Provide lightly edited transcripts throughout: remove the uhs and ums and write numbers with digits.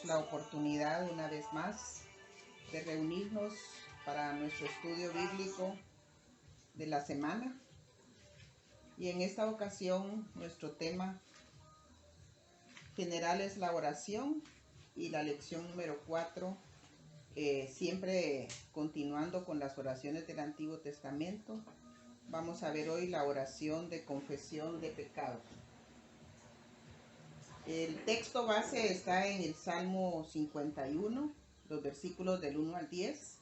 tenemos la oportunidad una vez más de reunirnos para nuestro estudio bíblico de la semana. Y en esta ocasión nuestro tema general es la oración y la lección número 4, siempre continuando con las oraciones del Antiguo Testamento. Vamos a ver hoy la oración de confesión de pecados. El texto base está en el Salmo 51, los versículos del 1 al 10,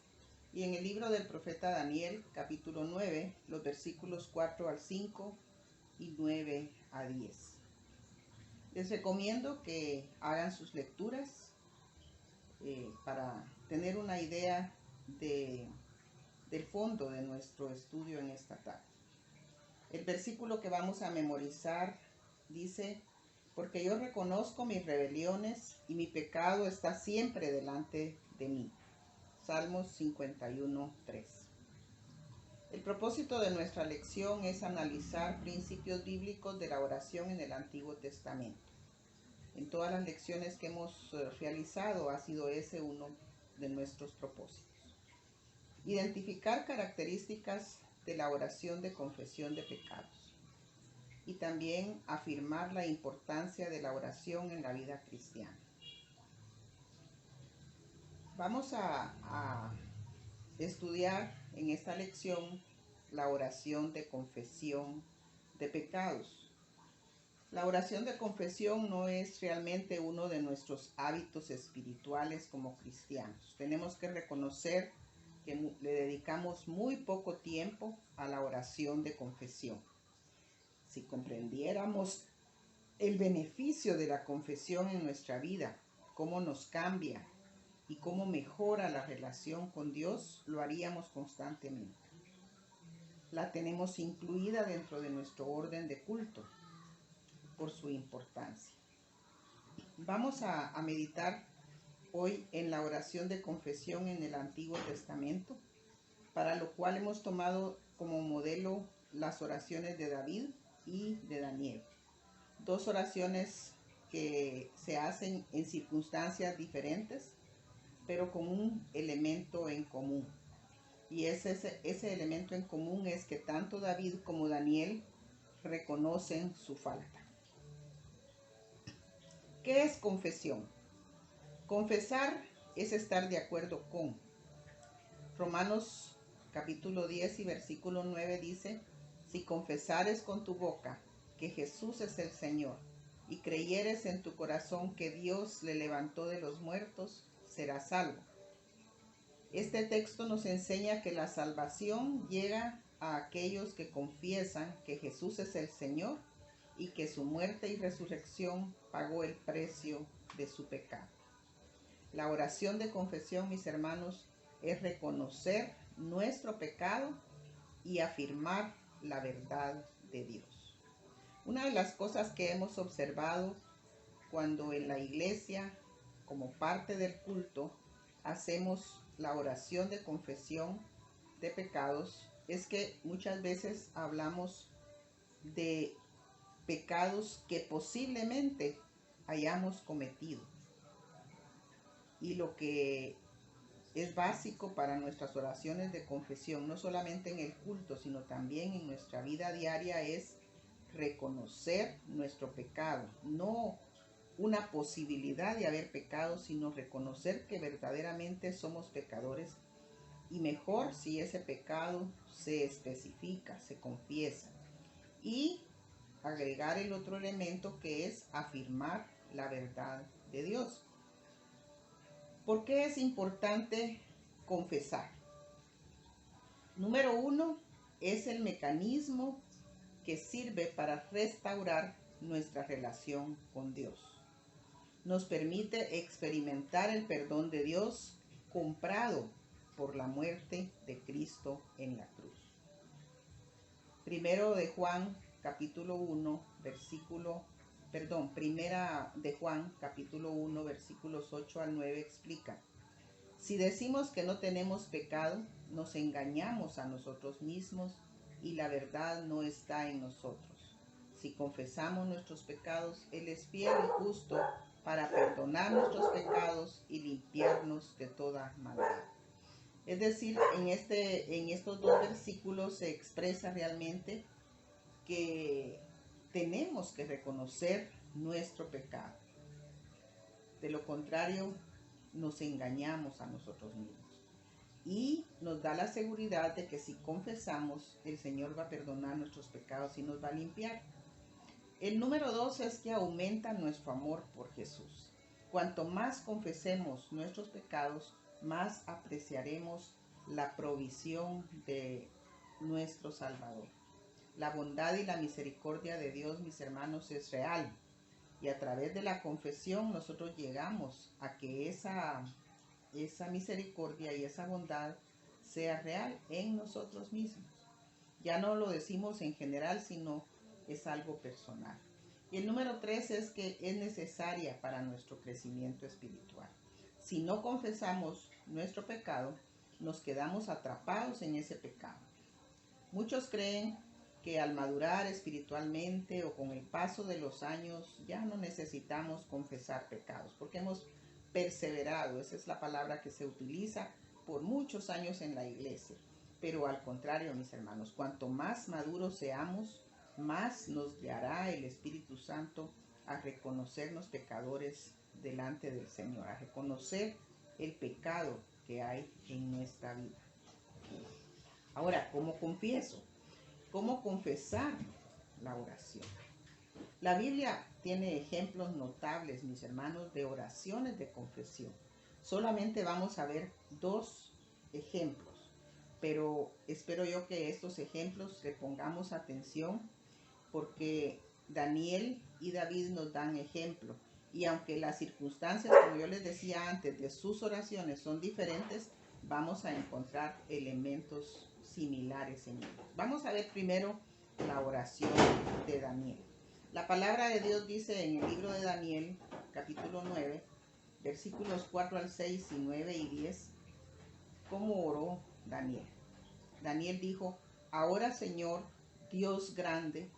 y en el libro del profeta Daniel, capítulo 9, los versículos 4 al 5 y 9 a 10. Les recomiendo que hagan sus lecturas para tener una idea del fondo de nuestro estudio en esta tarde. El versículo que vamos a memorizar dice: porque yo reconozco mis rebeliones y mi pecado está siempre delante de mí. Salmos 51, 3. El propósito de nuestra lección es analizar principios bíblicos de la oración en el Antiguo Testamento. En todas las lecciones que hemos realizado ha sido ese uno de nuestros propósitos. Identificar características de la oración de confesión de pecados. Y también afirmar la importancia de la oración en la vida cristiana. Vamos a estudiar en esta lección la oración de confesión de pecados. La oración de confesión no es realmente uno de nuestros hábitos espirituales como cristianos. Tenemos que reconocer que le dedicamos muy poco tiempo a la oración de confesión. Si comprendiéramos el beneficio de la confesión en nuestra vida, cómo nos cambia y cómo mejora la relación con Dios, lo haríamos constantemente. La tenemos incluida dentro de nuestro orden de culto por su importancia. Vamos a meditar hoy en la oración de confesión en el Antiguo Testamento, para lo cual hemos tomado como modelo las oraciones de David y de Daniel. Dos oraciones que se hacen en circunstancias diferentes, pero con un elemento en común. Y ese elemento en común es que tanto David como Daniel reconocen su falta. ¿Qué es confesión? Confesar es estar de acuerdo con. Romanos capítulo 10 y versículo 9 dice: si confesares con tu boca que Jesús es el Señor y creyeres en tu corazón que Dios le levantó de los muertos, serás salvo. Este texto nos enseña que la salvación llega a aquellos que confiesan que Jesús es el Señor y que su muerte y resurrección pagó el precio de su pecado. La oración de confesión, mis hermanos, es reconocer nuestro pecado y afirmar la verdad de Dios. Una de las cosas que hemos observado cuando en la iglesia, como parte del culto, hacemos la oración de confesión de pecados, es que muchas veces hablamos de pecados que posiblemente hayamos cometido. Y lo que es básico para nuestras oraciones de confesión, no solamente en el culto, sino también en nuestra vida diaria, es reconocer nuestro pecado. No una posibilidad de haber pecado, sino reconocer que verdaderamente somos pecadores. Y mejor si ese pecado se especifica, se confiesa. Y agregar el otro elemento, que es afirmar la verdad de Dios. ¿Por qué es importante confesar? Número 1, es el mecanismo que sirve para restaurar nuestra relación con Dios. Nos permite experimentar el perdón de Dios comprado por la muerte de Cristo en la cruz. Primera de Juan, capítulo 1, versículos 8 al 9 explica: si decimos que no tenemos pecado, nos engañamos a nosotros mismos y la verdad no está en nosotros. Si confesamos nuestros pecados, Él es fiel y justo para perdonar nuestros pecados y limpiarnos de toda maldad. Es decir, en estos dos versículos se expresa realmente que tenemos que reconocer nuestro pecado. De lo contrario, nos engañamos a nosotros mismos. Y nos da la seguridad de que si confesamos, el Señor va a perdonar nuestros pecados y nos va a limpiar. El número 2 es que aumenta nuestro amor por Jesús. Cuanto más confesemos nuestros pecados, más apreciaremos la provisión de nuestro Salvador. La bondad y la misericordia de Dios, mis hermanos, es real. Y a través de la confesión nosotros llegamos a que esa misericordia y esa bondad sea real en nosotros mismos. Ya no lo decimos en general, sino es algo personal. Y el número 3 es que es necesaria para nuestro crecimiento espiritual. Si no confesamos nuestro pecado, nos quedamos atrapados en ese pecado. Muchos creen que al madurar espiritualmente o con el paso de los años ya no necesitamos confesar pecados, porque hemos perseverado, esa es la palabra que se utiliza por muchos años en la iglesia. Pero al contrario, mis hermanos, cuanto más maduros seamos, más nos guiará el Espíritu Santo a reconocernos pecadores delante del Señor, a reconocer el pecado que hay en nuestra vida. Ahora, ¿cómo confieso? ¿Cómo confesar la oración? La Biblia tiene ejemplos notables, mis hermanos, de oraciones de confesión. Solamente vamos a ver 2 ejemplos, pero espero yo que estos ejemplos le pongamos atención, porque Daniel y David nos dan ejemplo. Y aunque las circunstancias, como yo les decía antes, de sus oraciones son diferentes, vamos a encontrar elementos similares en ellos. Vamos a ver primero la oración de Daniel. La palabra de Dios dice en el libro de Daniel, capítulo 9, versículos 4 al 6 y 9 y 10, cómo oró Daniel. Daniel dijo: ahora, Señor, Dios grande,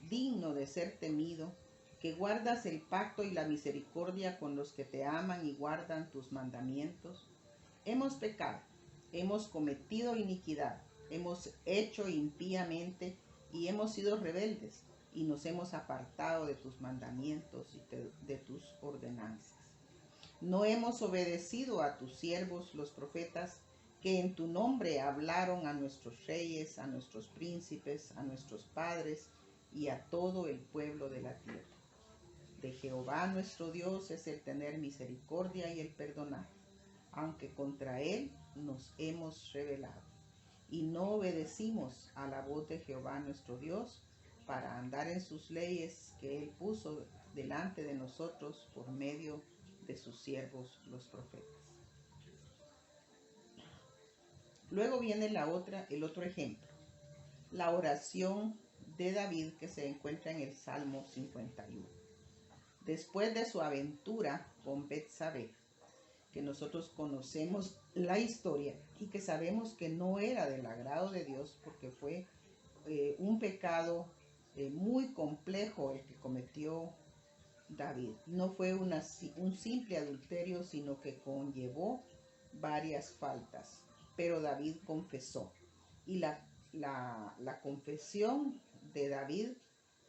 digno de ser temido, que guardas el pacto y la misericordia con los que te aman y guardan tus mandamientos. Hemos pecado, hemos cometido iniquidad, hemos hecho impíamente y hemos sido rebeldes y nos hemos apartado de tus mandamientos y de tus ordenanzas. No hemos obedecido a tus siervos los profetas, que en tu nombre hablaron a nuestros reyes, a nuestros príncipes, a nuestros padres y a todo el pueblo de la tierra. De Jehová nuestro Dios es el tener misericordia y el perdonar, aunque contra él nos hemos rebelado, y no obedecimos a la voz de Jehová nuestro Dios para andar en sus leyes que él puso delante de nosotros por medio de sus siervos los profetas. Luego viene el otro ejemplo, la oración de David, que se encuentra en el Salmo 51. Después de su aventura con Betsabé, que nosotros conocemos la historia y que sabemos que no era del agrado de Dios, porque fue un pecado muy complejo el que cometió David. No fue un simple adulterio, sino que conllevó varias faltas. Pero David confesó. Y la confesión de David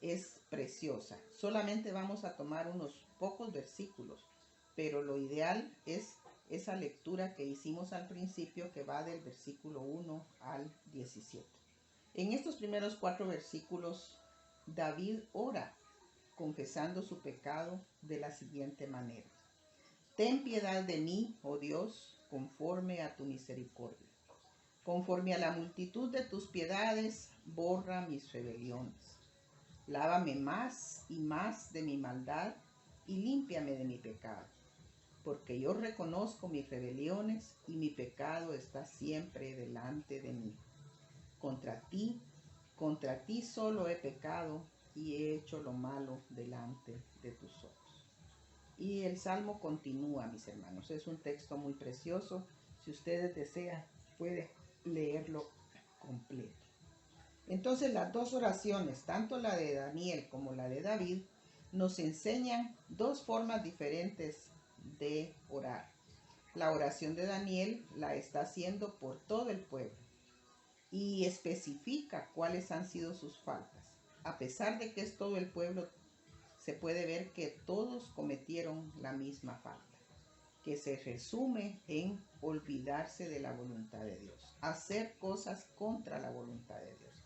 es preciosa. Solamente vamos a tomar unos pocos versículos, pero lo ideal es esa lectura que hicimos al principio, que va del versículo 1 al 17. En estos primeros 4 versículos, David ora confesando su pecado de la siguiente manera: ten piedad de mí, oh Dios, conforme a tu misericordia. Conforme a la multitud de tus piedades, borra mis rebeliones. Lávame más y más de mi maldad y límpiame de mi pecado, porque yo reconozco mis rebeliones y mi pecado está siempre delante de mí. Contra ti solo he pecado y he hecho lo malo delante de tus ojos. Y el Salmo continúa, mis hermanos. Es un texto muy precioso. Si ustedes desean, pueden leerlo completo. Entonces las dos oraciones, tanto la de Daniel como la de David, nos enseñan dos formas diferentes de orar. La oración de Daniel la está haciendo por todo el pueblo y especifica cuáles han sido sus faltas. A pesar de que es todo el pueblo, se puede ver que todos cometieron la misma falta, que se resume en olvidarse de la voluntad de Dios, hacer cosas contra la voluntad de Dios.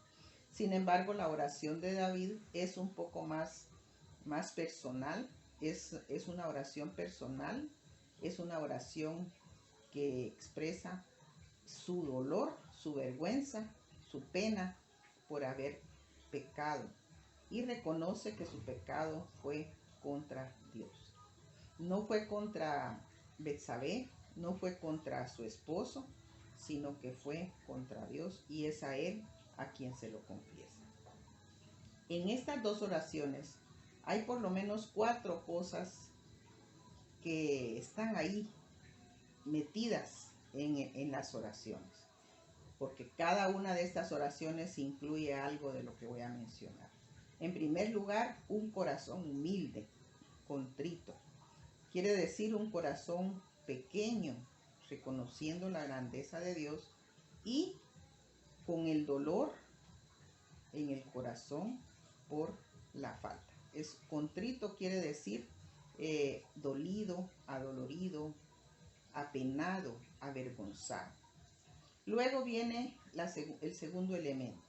Sin embargo, la oración de David es un poco más personal, es una oración personal, es una oración que expresa su dolor, su vergüenza, su pena por haber pecado y reconoce que su pecado fue contra Dios. No fue contra Betsabé, no fue contra su esposo, sino que fue contra Dios y es a él a quien se lo confiesa. En estas dos oraciones hay por lo menos 4 cosas que están ahí metidas en las oraciones, porque cada una de estas oraciones incluye algo de lo que voy a mencionar. En primer lugar, un corazón humilde, contrito. Quiere decir un corazón pequeño, reconociendo la grandeza de Dios y con el dolor en el corazón por la falta. Es contrito, quiere decir dolido, adolorido, apenado, avergonzado. Luego viene el segundo elemento.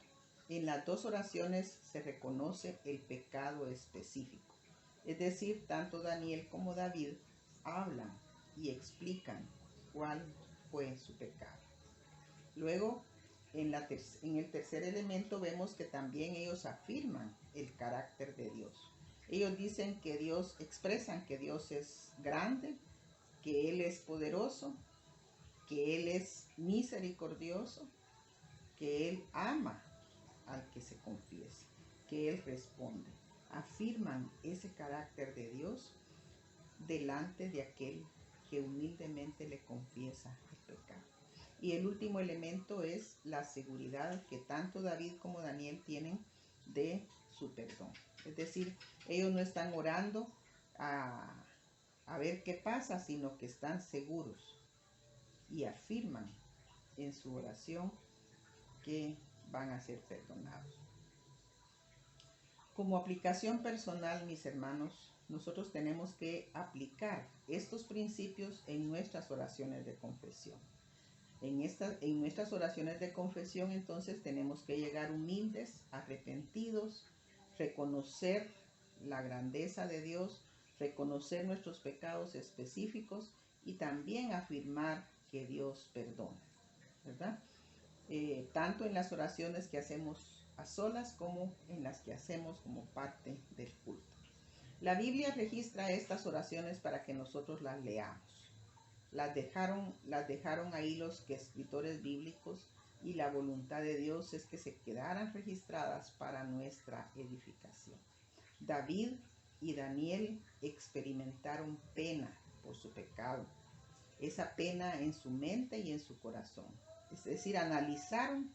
En las dos oraciones se reconoce el pecado específico. Es decir, tanto Daniel como David hablan y explican cuál fue su pecado. Luego, en el tercer elemento vemos que también ellos afirman el carácter de Dios. Ellos dicen que Dios, expresan que Dios es grande, que Él es poderoso, que Él es misericordioso, que Él ama al que se confiesa, que Él responde. Afirman ese carácter de Dios delante de aquel que humildemente le confiesa el pecado. Y el último elemento es la seguridad que tanto David como Daniel tienen de su perdón. Es decir, ellos no están orando a ver qué pasa, sino que están seguros y afirman en su oración que van a ser perdonados. Como aplicación personal, mis hermanos, nosotros tenemos que aplicar estos principios en nuestras oraciones de confesión. En nuestras oraciones de confesión, entonces, tenemos que llegar humildes, arrepentidos, reconocer la grandeza de Dios, reconocer nuestros pecados específicos y también afirmar que Dios perdona, ¿verdad? Tanto en las oraciones que hacemos a solas como en las que hacemos como parte del culto. La Biblia registra estas oraciones para que nosotros las leamos. Las dejaron ahí los escritores bíblicos y la voluntad de Dios es que se quedaran registradas para nuestra edificación. David y Daniel experimentaron pena por su pecado, esa pena en su mente y en su corazón. Es decir, analizaron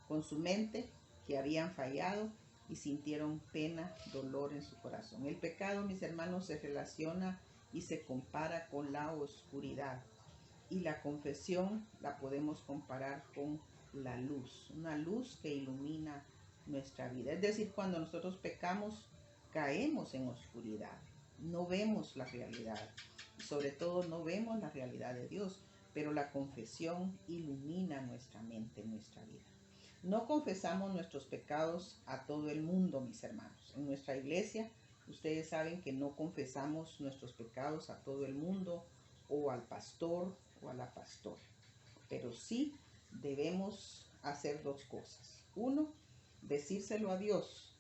con su mente que habían fallado y sintieron pena, dolor en su corazón. El pecado, mis hermanos, se relaciona y se compara con la oscuridad. Y la confesión la podemos comparar con la luz, una luz que ilumina nuestra vida. Es decir, cuando nosotros pecamos, caemos en oscuridad, no vemos la realidad y sobre todo no vemos la realidad de Dios, pero la confesión ilumina nuestra mente, nuestra vida. No confesamos nuestros pecados a todo el mundo, mis hermanos. En nuestra iglesia, ustedes saben que no confesamos nuestros pecados a todo el mundo o al pastor o a la pastora. Pero sí debemos hacer 2 cosas. 1, decírselo a Dios,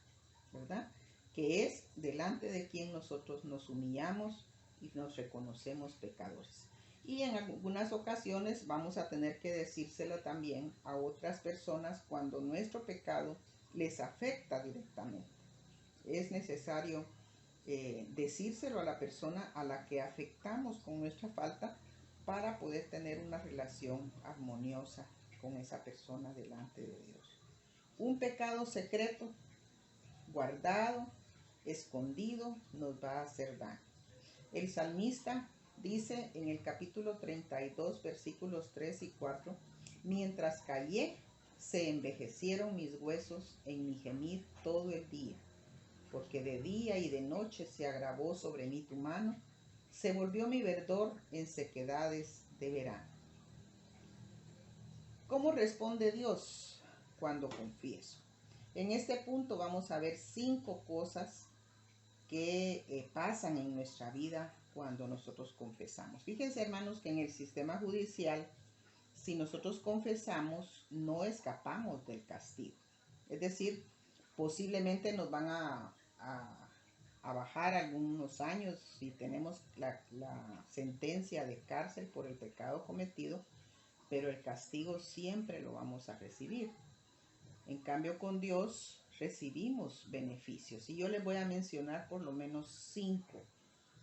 ¿verdad? Que es delante de quien nosotros nos humillamos y nos reconocemos pecadores. Y en algunas ocasiones vamos a tener que decírselo también a otras personas cuando nuestro pecado les afecta directamente. Es necesario decírselo a la persona a la que afectamos con nuestra falta para poder tener una relación armoniosa con esa persona delante de Dios. Un pecado secreto, guardado, escondido, nos va a hacer daño. El salmista dice en el capítulo 32, versículos 3 y 4, mientras callé, se envejecieron mis huesos en mi gemir todo el día, porque de día y de noche se agravó sobre mí tu mano, se volvió mi verdor en sequedades de verano. ¿Cómo responde Dios cuando confieso? En este punto vamos a ver 5 cosas que pasan en nuestra vida cuando nosotros confesamos. Fíjense, hermanos, que en el sistema judicial, si nosotros confesamos, no escapamos del castigo. Es decir, posiblemente nos van a bajar algunos años si tenemos la sentencia de cárcel por el pecado cometido, pero el castigo siempre lo vamos a recibir. En cambio, con Dios recibimos beneficios. Y yo les voy a mencionar por lo menos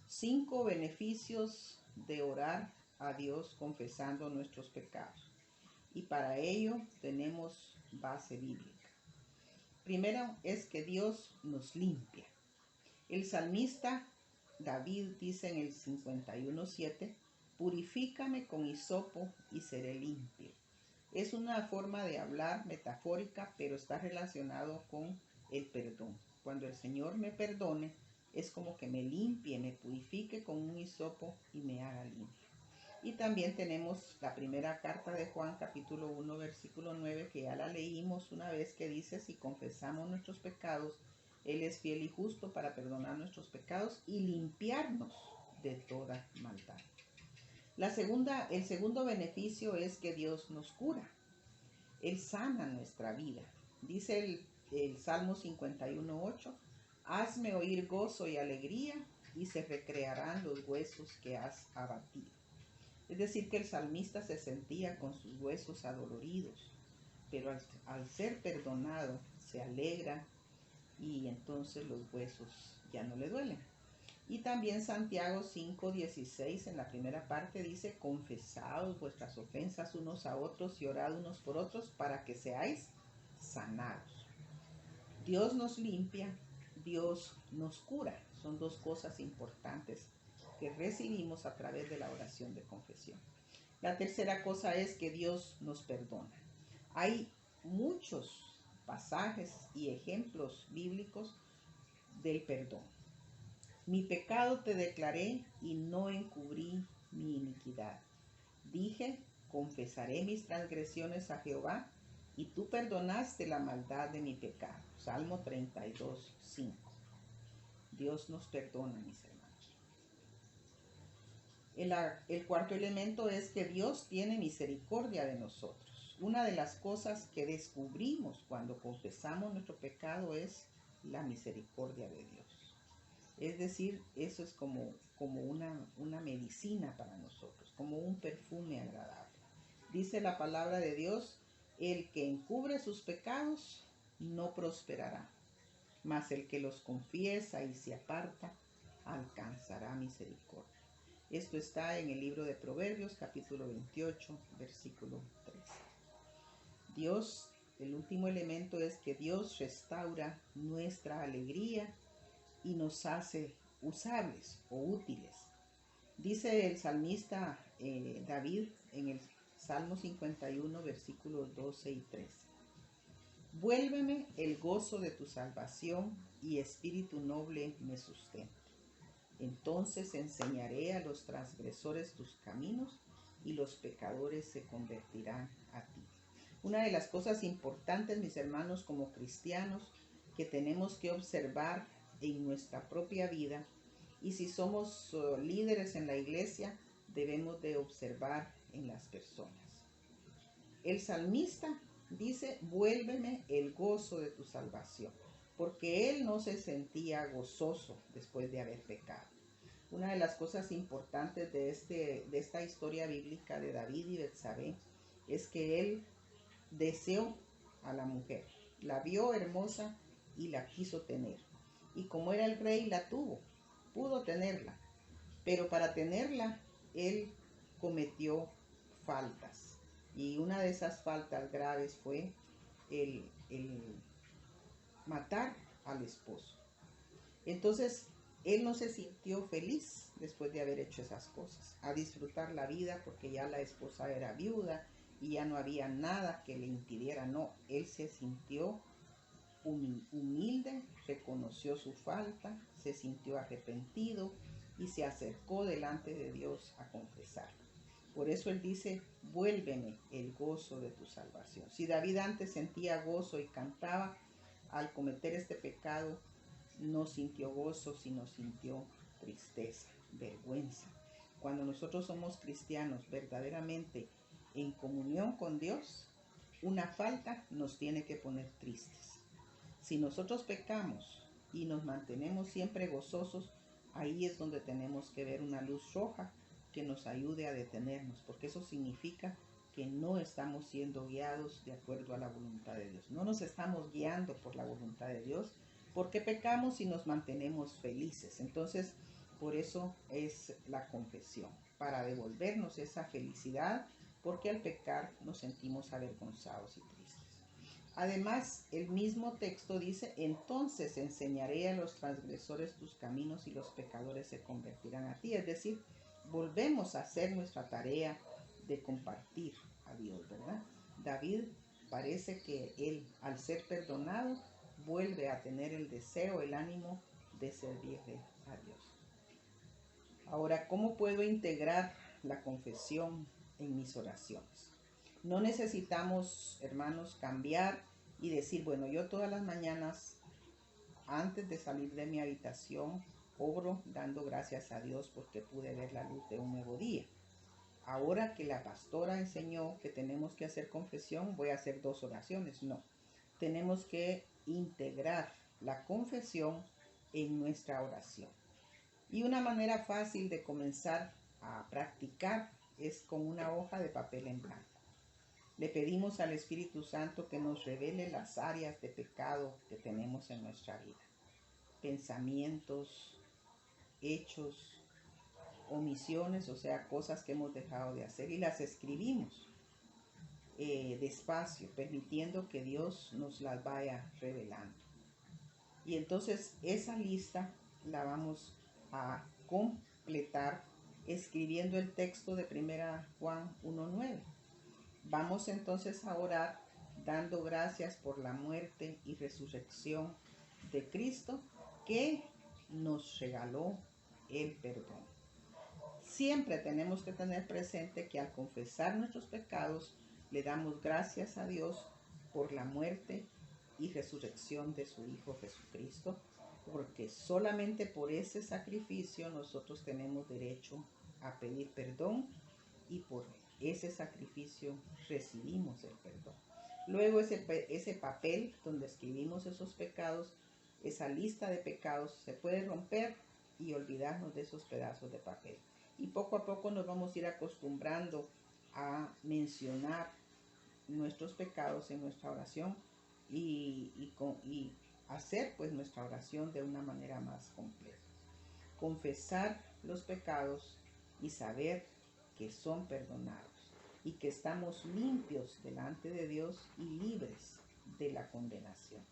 5 beneficios de orar a Dios confesando nuestros pecados. Y para ello tenemos base bíblica. Primero es que Dios nos limpia. El salmista David dice en el 51:7, purifícame con hisopo y seré limpio. Es una forma de hablar metafórica, pero está relacionado con el perdón. Cuando el Señor me perdone, es como que me limpie, me purifique con un hisopo y me haga limpio. Y también tenemos la primera carta de Juan, capítulo 1, versículo 9, que ya la leímos una vez, que dice, si confesamos nuestros pecados, Él es fiel y justo para perdonar nuestros pecados y limpiarnos de toda maldad. El segundo beneficio es que Dios nos cura. Él sana nuestra vida. Dice el Salmo 51:8, hazme oír gozo y alegría y se recrearán los huesos que has abatido. Es decir, que el salmista se sentía con sus huesos adoloridos, pero al ser perdonado se alegra y entonces los huesos ya no le duelen. Y también Santiago 5:16 en la primera parte dice, confesaos vuestras ofensas unos a otros y orad unos por otros para que seáis sanados. Dios nos limpia, Dios nos cura. Son 2 cosas importantes que recibimos a través de la oración de confesión. La tercera cosa es que Dios nos perdona. Hay muchos pasajes y ejemplos bíblicos del perdón. Mi pecado te declaré y no encubrí mi iniquidad. Dije, confesaré mis transgresiones a Jehová y tú perdonaste la maldad de mi pecado. Salmo 32:5. Dios nos perdona, mis hermanos. El cuarto elemento es que Dios tiene misericordia de nosotros. Una de las cosas que descubrimos cuando confesamos nuestro pecado es la misericordia de Dios. Es decir, eso es como una medicina para nosotros, como un perfume agradable. Dice la palabra de Dios, el que encubre sus pecados no prosperará, mas el que los confiesa y se aparta alcanzará misericordia. Esto está en el libro de Proverbios, capítulo 28, versículo 13. Dios, el último elemento es que Dios restaura nuestra alegría y nos hace usables o útiles. Dice el salmista David en el Salmo 51, versículos 12 y 13. Vuélveme el gozo de tu salvación y espíritu noble me sustente. Entonces enseñaré a los transgresores tus caminos y los pecadores se convertirán a ti. Una de las cosas importantes, mis hermanos, como cristianos, que tenemos que observar en nuestra propia vida, y si somos líderes en la iglesia, debemos de observar en las personas. El salmista dice, vuélveme el gozo de tu salvación, porque él no se sentía gozoso después de haber pecado. Una de las cosas importantes de esta historia bíblica de David y Betsabé es que él deseó a la mujer, la vio hermosa y la quiso tener. Y como era el rey, la tuvo, pudo tenerla. Pero para tenerla, él cometió faltas. Y una de esas faltas graves fue el el matar al esposo. Entonces, él no se sintió feliz después de haber hecho esas cosas, a disfrutar la vida porque ya la esposa era viuda y ya no había nada que le impidiera. No, él se sintió humilde, reconoció su falta, se sintió arrepentido y se acercó delante de Dios a confesar. Por eso él dice, vuélveme el gozo de tu salvación. Si David antes sentía gozo y cantaba, al cometer este pecado no sintió gozo, sino sintió tristeza, vergüenza. Cuando nosotros somos cristianos verdaderamente en comunión con Dios, una falta nos tiene que poner tristes. Si nosotros pecamos y nos mantenemos siempre gozosos, ahí es donde tenemos que ver una luz roja que nos ayude a detenernos, porque eso significa que no estamos siendo guiados de acuerdo a la voluntad de Dios. No nos estamos guiando por la voluntad de Dios, porque pecamos y nos mantenemos felices. Entonces, por eso es la confesión, para devolvernos esa felicidad, porque al pecar nos sentimos avergonzados y tristes. Además, el mismo texto dice, entonces enseñaré a los transgresores tus caminos y los pecadores se convertirán a ti. Es decir, volvemos a hacer nuestra tarea de compartir a Dios, ¿verdad? David parece que él, al ser perdonado, vuelve a tener el deseo, el ánimo de servirle a Dios. Ahora, ¿cómo puedo integrar la confesión en mis oraciones? No necesitamos, hermanos, cambiar y decir, bueno, yo todas las mañanas, antes de salir de mi habitación, oro dando gracias a Dios porque pude ver la luz de un nuevo día. Ahora que la pastora enseñó que tenemos que hacer confesión, voy a hacer 2 oraciones. No, tenemos que integrar la confesión en nuestra oración. Y una manera fácil de comenzar a practicar es con una hoja de papel en blanco. Le pedimos al Espíritu Santo que nos revele las áreas de pecado que tenemos en nuestra vida. Pensamientos, hechos, omisiones, o sea, cosas que hemos dejado de hacer, y las escribimos despacio, permitiendo que Dios nos las vaya revelando. Y entonces esa lista la vamos a completar escribiendo el texto de 1 Juan 1:9. Vamos entonces a orar dando gracias por la muerte y resurrección de Cristo que nos regaló el perdón. Siempre tenemos que tener presente que al confesar nuestros pecados le damos gracias a Dios por la muerte y resurrección de su Hijo Jesucristo, porque solamente por ese sacrificio nosotros tenemos derecho a pedir perdón y por ese sacrificio recibimos el perdón. Luego ese papel donde escribimos esos pecados, esa lista de pecados, se puede romper y olvidarnos de esos pedazos de papel. Y poco a poco nos vamos a ir acostumbrando a mencionar nuestros pecados en nuestra oración y hacer pues nuestra oración de una manera más completa. Confesar los pecados y saber que son perdonados y que estamos limpios delante de Dios y libres de la condenación.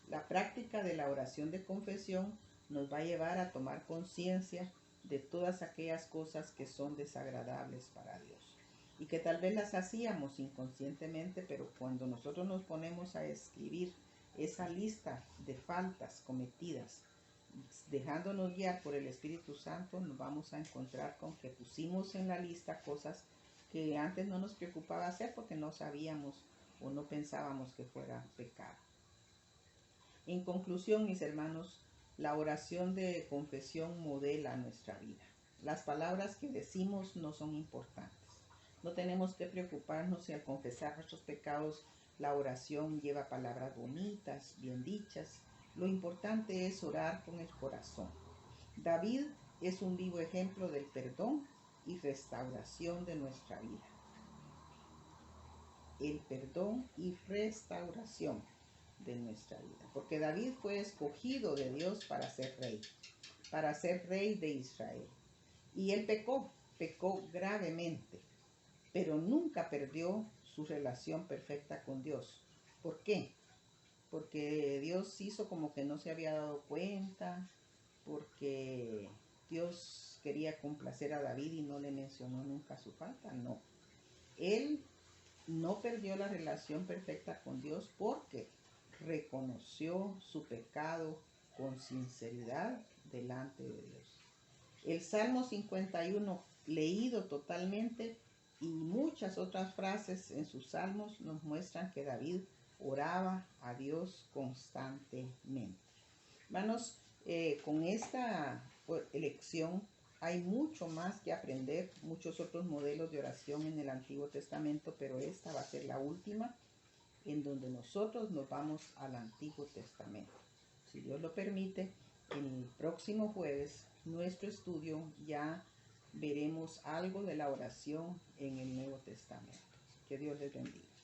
La práctica de la oración de confesión nos va a llevar a tomar conciencia de todas aquellas cosas que son desagradables para Dios y que tal vez las hacíamos inconscientemente, pero cuando nosotros nos ponemos a escribir esa lista de faltas cometidas, dejándonos guiar por el Espíritu Santo, nos vamos a encontrar con que pusimos en la lista cosas que antes no nos preocupaba hacer porque no sabíamos o no pensábamos que fuera pecado. En conclusión, mis hermanos, la oración de confesión modela nuestra vida. Las palabras que decimos no son importantes. No tenemos que preocuparnos si al confesar nuestros pecados la oración lleva palabras bonitas, bien dichas. Lo importante es orar con el corazón. David es un vivo ejemplo del perdón y restauración de nuestra vida. El perdón y restauración de nuestra vida. Porque David fue escogido de Dios para ser rey de Israel. Y él pecó gravemente, pero nunca perdió su relación perfecta con Dios. ¿Por qué? porque Dios hizo como que no se había dado cuenta, porque Dios quería complacer a David y no le mencionó nunca su falta. No, él no perdió la relación perfecta con Dios porque reconoció su pecado con sinceridad delante de Dios. El Salmo 51, leído totalmente, y muchas otras frases en sus salmos nos muestran que David oraba a Dios constantemente. Hermanos, con esta elección hay mucho más que aprender, muchos otros modelos de oración en el Antiguo Testamento, pero esta va a ser la última en donde nosotros nos vamos al Antiguo Testamento. Si Dios lo permite, el próximo jueves, nuestro estudio, ya veremos algo de la oración en el Nuevo Testamento. Que Dios les bendiga.